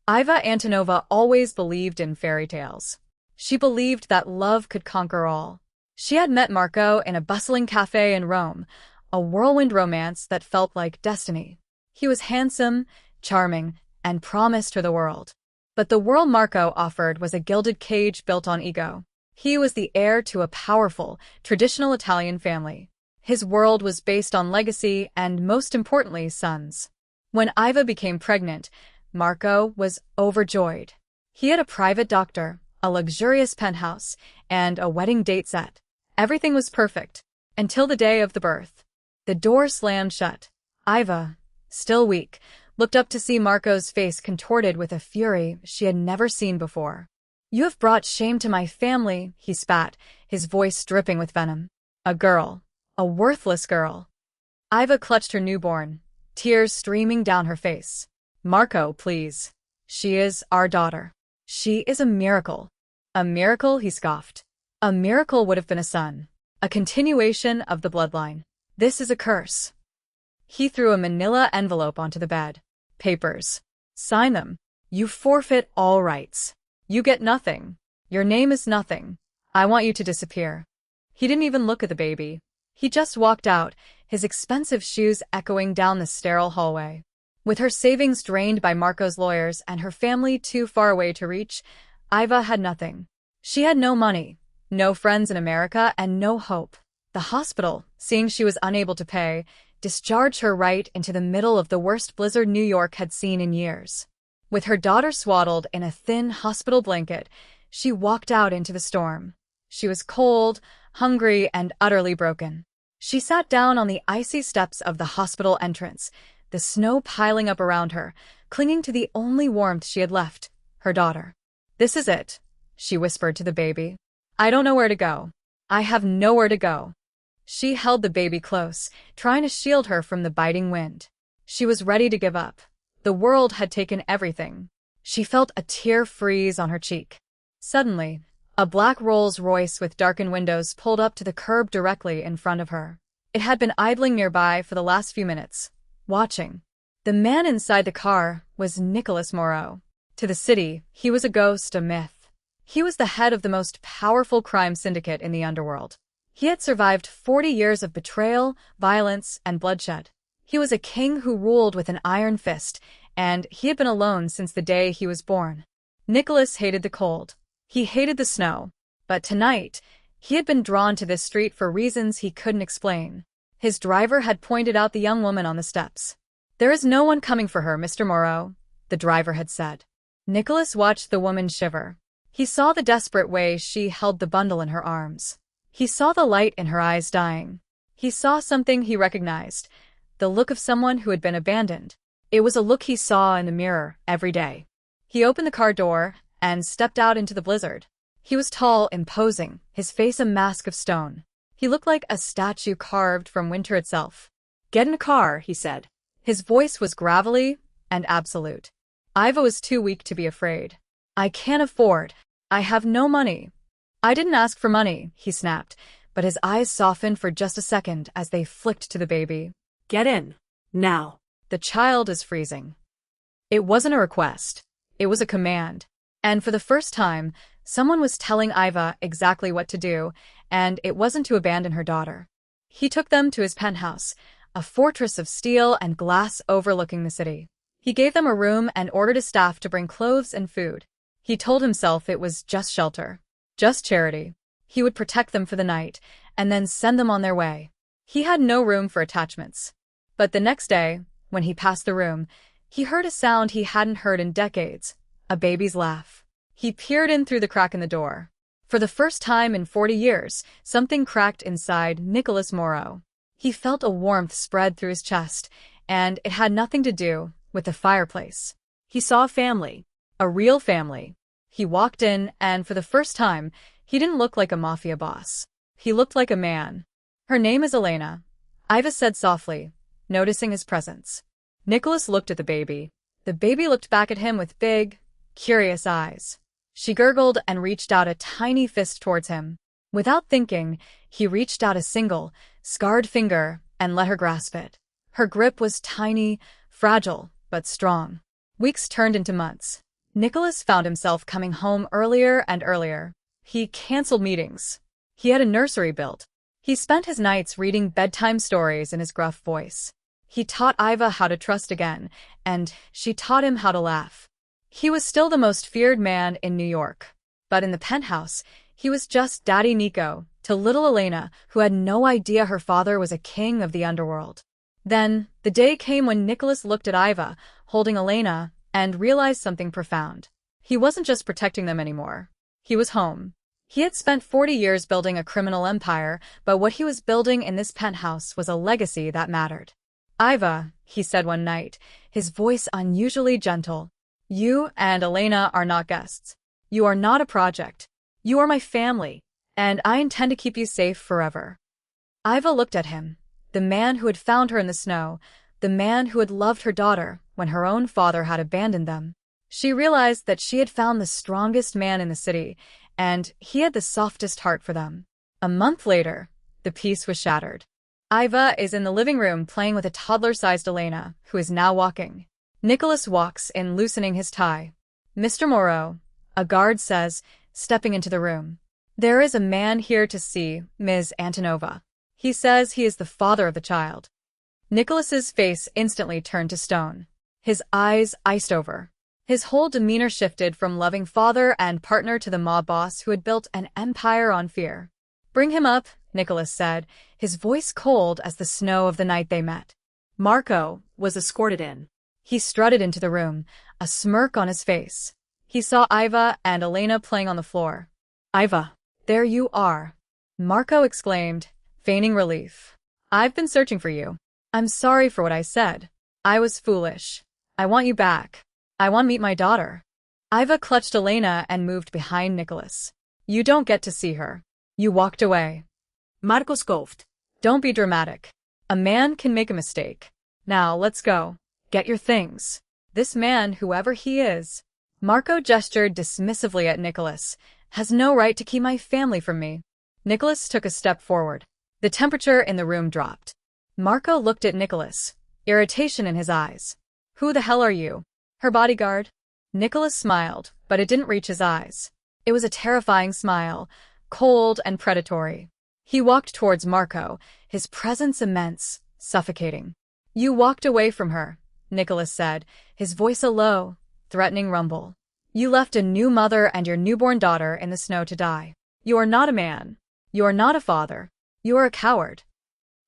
Iva Antonova always believed in fairy tales. She believed that love could conquer all. She had met Marco in a bustling cafe in Rome, a whirlwind romance that felt like destiny. He was handsome, charming, and promised her the world. But the world Marco offered was a gilded cage built on ego. He was the heir to a powerful, traditional Italian family. His world was based on legacy and, most importantly, sons. When Iva became pregnant, Marco was overjoyed. He had a private doctor, a luxurious penthouse, and a wedding date set. Everything was perfect, until the day of the birth. The door slammed shut. Iva, still weak, looked up to see Marco's face contorted with a fury she had never seen before. "You have brought shame to my family," he spat, his voice dripping with venom. "A girl. A worthless girl." Iva clutched her newborn, tears streaming down her face. "Marco, please. She is our daughter. She is a miracle." "A miracle?" he scoffed. "A miracle would have been a son. A continuation of the bloodline. This is a curse." He threw a manila envelope onto the bed. "Papers. Sign them. You forfeit all rights. You get nothing. Your name is nothing. I want you to disappear." He didn't even look at the baby. He just walked out, his expensive shoes echoing down the sterile hallway. With her savings drained by Marco's lawyers and her family too far away to reach, Iva had nothing. She had no money, no friends in America, and no hope. The hospital, seeing she was unable to pay, discharged her right into the middle of the worst blizzard New York had seen in years. With her daughter swaddled in a thin hospital blanket, she walked out into the storm. She was cold, hungry, and utterly broken. She sat down on the icy steps of the hospital entrance, the snow piling up around her, clinging to the only warmth she had left, her daughter. "This is it," she whispered to the baby. "I don't know where to go. I have nowhere to go." She held the baby close, trying to shield her from the biting wind. She was ready to give up. The world had taken everything. She felt a tear freeze on her cheek. Suddenly, a black Rolls-Royce with darkened windows pulled up to the curb directly in front of her. It had been idling nearby for the last few minutes, watching. The man inside the car was Nicholas Moreau. To the city, he was a ghost, a myth. He was the head of the most powerful crime syndicate in the underworld. He had survived 40 years of betrayal, violence, and bloodshed. He was a king who ruled with an iron fist, and he had been alone since the day he was born. Nicholas hated the cold. He hated the snow. But tonight, he had been drawn to this street for reasons he couldn't explain. His driver had pointed out the young woman on the steps. "There is no one coming for her, Mr. Moreau," the driver had said. Nicholas watched the woman shiver. He saw the desperate way she held the bundle in her arms. He saw the light in her eyes dying. He saw something he recognized, the look of someone who had been abandoned. It was a look he saw in the mirror every day. He opened the car door and stepped out into the blizzard. He was tall, imposing, his face a mask of stone. He looked like a statue carved from winter itself. "Get in a car," he said. His voice was gravelly and absolute. Iva was too weak to be afraid. "I can't afford. I have no money." "I didn't ask for money," he snapped, but his eyes softened for just a second as they flicked to the baby. "Get in. Now." "The child is freezing." It wasn't a request. It was a command. And for the first time, someone was telling Iva exactly what to do, and it wasn't to abandon her daughter. He took them to his penthouse, a fortress of steel and glass overlooking the city. He gave them a room and ordered his staff to bring clothes and food. He told himself it was just shelter, just charity. He would protect them for the night, and then send them on their way. He had no room for attachments. But the next day, when he passed the room, he heard a sound he hadn't heard in decades, a baby's laugh. He peered in through the crack in the door. For the first time in 40 years, something cracked inside Nicholas Moreau. He felt a warmth spread through his chest, and it had nothing to do with the fireplace. He saw a family, a real family. He walked in, and for the first time, he didn't look like a mafia boss. He looked like a man. "Her name is Elena," Iva said softly, noticing his presence. Nicholas looked at the baby. The baby looked back at him with big, curious eyes. She gurgled and reached out a tiny fist towards him. Without thinking, he reached out a single, scarred finger and let her grasp it. Her grip was tiny, fragile, but strong. Weeks turned into months. Nicholas found himself coming home earlier and earlier. He canceled meetings. He had a nursery built. He spent his nights reading bedtime stories in his gruff voice. He taught Iva how to trust again, and she taught him how to laugh. He was still the most feared man in New York. But in the penthouse, he was just Daddy Nico to little Elena, who had no idea her father was a king of the underworld. Then, the day came when Nicholas looked at Iva, holding Elena, and realized something profound. He wasn't just protecting them anymore. He was home. He had spent 40 years building a criminal empire, but what he was building in this penthouse was a legacy that mattered. Iva, he said one night, his voice unusually gentle, you and Elena are not guests. You are not a project. You are my family, and I intend to keep you safe forever. Iva looked at him, the man who had found her in the snow, the man who had loved her daughter when her own father had abandoned them. She realized that she had found the strongest man in the city, and he had the softest heart for them. A month later, the peace was shattered. Iva is in the living room playing with a toddler-sized Elena, who is now walking. Nicholas walks in, loosening his tie. Mr. Moreau, a guard says, stepping into the room. There is a man here to see Ms. Antonova. He says he is the father of the child. Nicholas's face instantly turned to stone. His eyes iced over. His whole demeanor shifted from loving father and partner to the mob boss who had built an empire on fear. Bring him up, Nicholas said, his voice cold as the snow of the night they met. Marco was escorted in. He strutted into the room, a smirk on his face. He saw Iva and Elena playing on the floor. Iva, there you are, Marco exclaimed, feigning relief. I've been searching for you. I'm sorry for what I said. I was foolish. I want you back. I want to meet my daughter. Iva clutched Elena and moved behind Nicholas. You don't get to see her. You walked away. Marco scoffed. Don't be dramatic. A man can make a mistake. Now, let's go. Get your things. This man, whoever he is, Marco gestured dismissively at Nicholas, has no right to keep my family from me. Nicholas took a step forward. The temperature in the room dropped. Marco looked at Nicholas, irritation in his eyes. Who the hell are you? Her bodyguard? Nicholas smiled, but it didn't reach his eyes. It was a terrifying smile, cold and predatory. He walked towards Marco, his presence immense, suffocating. You walked away from her, Nicholas said, his voice a low, threatening rumble. You left a new mother and your newborn daughter in the snow to die. You are not a man. You are not a father. You are a coward.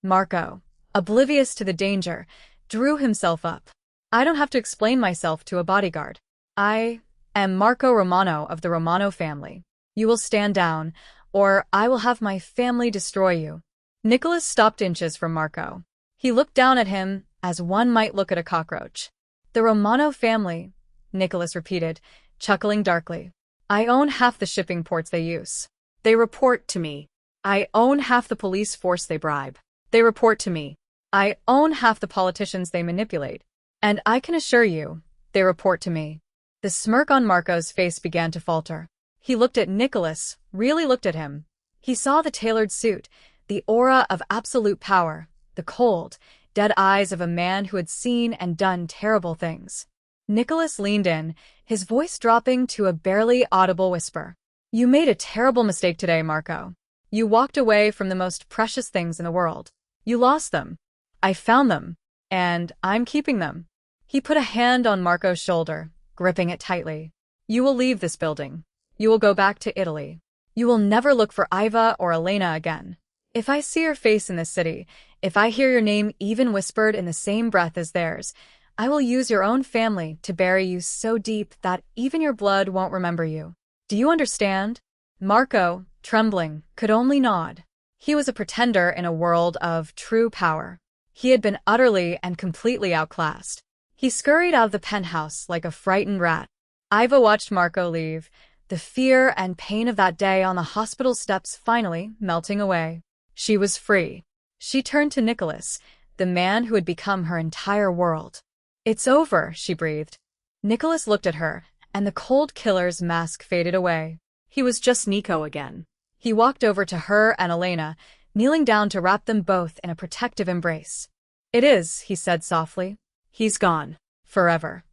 Marco, oblivious to the danger, drew himself up. I don't have to explain myself to a bodyguard. I am Marco Romano of the Romano family. You will stand down, or I will have my family destroy you. Nicholas stopped inches from Marco. He looked down at him as one might look at a cockroach. The Romano family, Nicholas repeated, chuckling darkly. I own half the shipping ports they use. They report to me. I own half the police force they bribe. They report to me. I own half the politicians they manipulate. And I can assure you, they report to me. The smirk on Marco's face began to falter. He looked at Nicholas, really looked at him. He saw the tailored suit, the aura of absolute power, the cold, dead eyes of a man who had seen and done terrible things. Nicholas leaned in, his voice dropping to a barely audible whisper. You made a terrible mistake today, Marco. You walked away from the most precious things in the world. You lost them. I found them, and I'm keeping them. He put a hand on Marco's shoulder, gripping it tightly. You will leave this building. You will go back to Italy. You will never look for Iva or Elena again. If I see your face in this city, if I hear your name even whispered in the same breath as theirs, I will use your own family to bury you so deep that even your blood won't remember you. Do you understand? Marco, trembling, could only nod. He was a pretender in a world of true power. He had been utterly and completely outclassed. He scurried out of the penthouse like a frightened rat. Iva watched Marco leave, the fear and pain of that day on the hospital steps finally melting away. She was free. She turned to Nicholas, the man who had become her entire world. It's over, she breathed. Nicholas looked at her, and the cold killer's mask faded away. He was just Nico again. He walked over to her and Elena, kneeling down to wrap them both in a protective embrace. It is, he said softly. He's gone. Forever.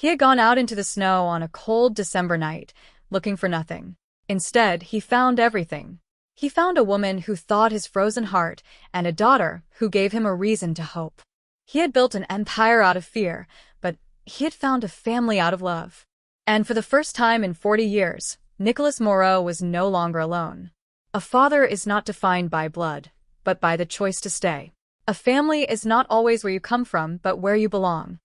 He had gone out into the snow on a cold December night, looking for nothing. Instead, he found everything. He found a woman who thawed his frozen heart and a daughter who gave him a reason to hope. He had built an empire out of fear, but he had found a family out of love. And for the first time in 40 years, Nicholas Moreau was no longer alone. A father is not defined by blood, but by the choice to stay. A family is not always where you come from, but where you belong.